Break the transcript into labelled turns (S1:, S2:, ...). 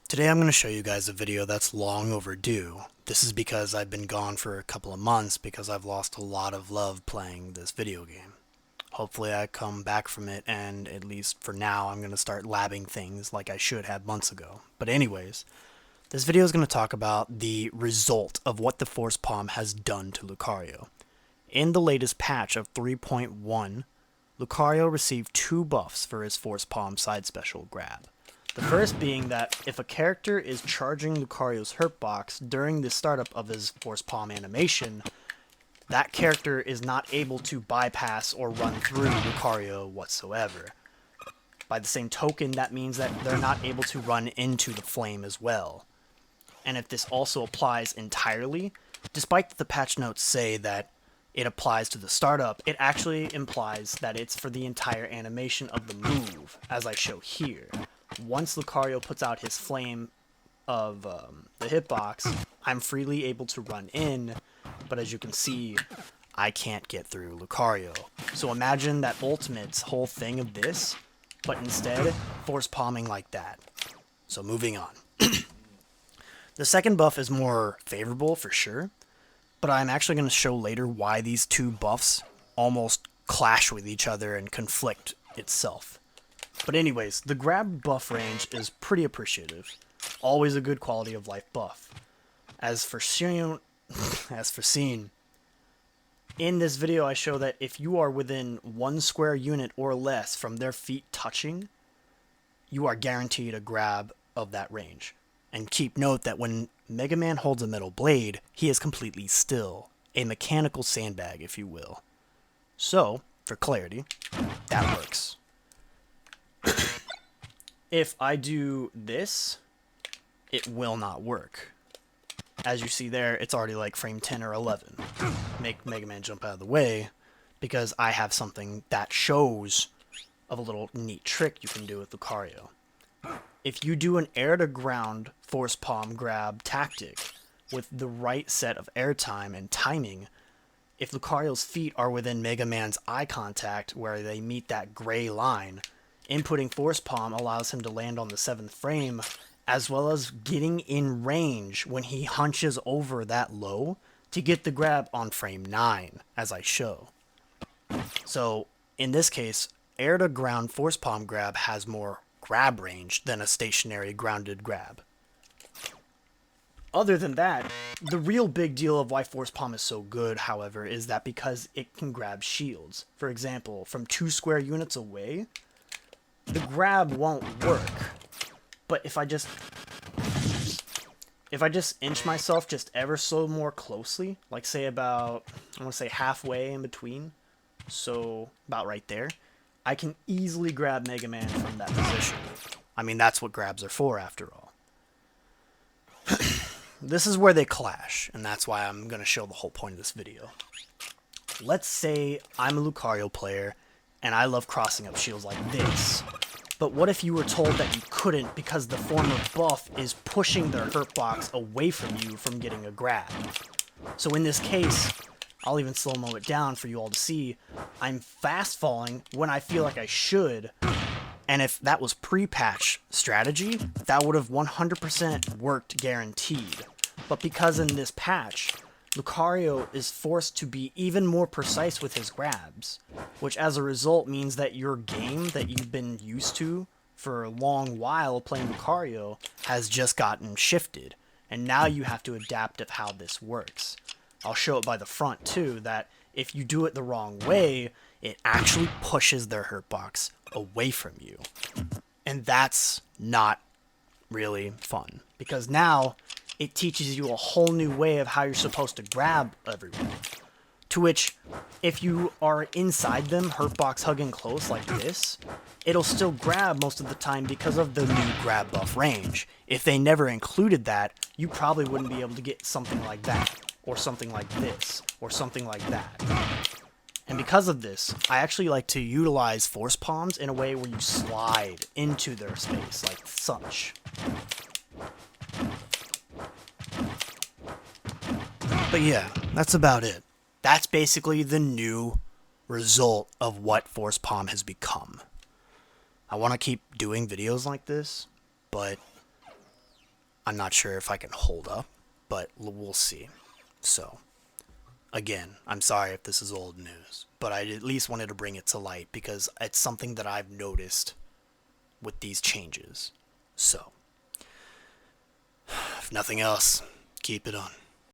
S1: Today I'm going to show you guys a video that's long overdue. This is because I've been gone for a couple of months because I've lost a lot of love playing this video game. Hopefully I come back from it, and at least for now I'm going to start labbing things like I should have months ago. But anyways, this video is going to talk about the result of what the Force Palm has done to Lucario. In the latest patch of 3.1, Lucario received 2 buffs for his Force Palm side special grab. The first being that if a character is charging Lucario's hurt box during the startup of his Force Palm animation, that character is not able to bypass or run through Lucario whatsoever. By the same token, that means that they're not able to run into the flame as well. And if this also applies entirely, despite the patch notes say that it applies to the startup, it actually implies that it's for the entire animation of the move, as I show here. Once Lucario puts out his flame of the hitbox, I'm freely able to run in, but as you can see, I can't get through Lucario. So imagine that Ultimate's whole thing of this, but instead, force palming like that. So moving on. The second buff is more favorable for sure, but I'm actually going to show later why these two buffs almost clash with each other and conflict itself. But anyways, the grab buff range is pretty appreciative. Always a good quality of life buff. As for seen, in this video I show that if you are within 1 square unit or less from their feet touching, you are guaranteed a grab of that range. And keep note that when Mega Man holds a metal blade, he is completely still. A mechanical sandbag, if you will. So, for clarity, that works. If I do this, it will not work. As you see there, it's already like frame 10 or 11. Make Mega Man jump out of the way, because I have something that shows of a little neat trick you can do with Lucario. If you do an air-to-ground force palm grab tactic with the right set of airtime and timing, if Lucario's feet are within Mega Man's eye contact where they meet that gray line, inputting Force Palm allows him to land on the 7th frame, as well as getting in range when he hunches over that low to get the grab on frame 9, as I show. So, in this case, air-to-ground Force Palm grab has more grab range than a stationary grounded grab. Other than that, the real big deal of why Force Palm is so good, however, is that because it can grab shields. For example, from 2 square units away, the grab won't work, but if I just inch myself just ever so more closely, like say about, I want to say halfway in between, so about right there, I can easily grab Mega Man from that position. I mean, that's what grabs are for, after all. This is where they clash, and that's why I'm going to show the whole point of this video. Let's say I'm a Lucario player, and I love crossing up shields like this. But what if you were told that you couldn't because the former buff is pushing their hurt box away from you from getting a grab? So in this case, I'll even slow-mo it down for you all to see, I'm fast falling when I feel like I should, and if that was pre-patch strategy, that would have 100% worked guaranteed. But because in this patch, Lucario is forced to be even more precise with his grabs, which as a result means that your game that you've been used to for a long while playing Lucario has just gotten shifted, and now you have to adapt to how this works. I'll show it by the front too, that if you do it the wrong way, it actually pushes their hurt box away from you. And that's not really fun, because now it teaches you a whole new way of how you're supposed to grab everyone. To which, if you are inside them, hurt box hugging close like this, it'll still grab most of the time because of the new grab buff range. If they never included that, you probably wouldn't be able to get something like that, or something like this, or something like that. And because of this, I actually like to utilize force palms in a way where you slide into their space, like such. But yeah, that's about it. That's basically the new result of what Force Palm has become. I want to keep doing videos like this, but I'm not sure if I can hold up, but we'll see. So, again, I'm sorry if this is old news, but I at least wanted to bring it to light because it's something that I've noticed with these changes. So, if nothing else, keep it on.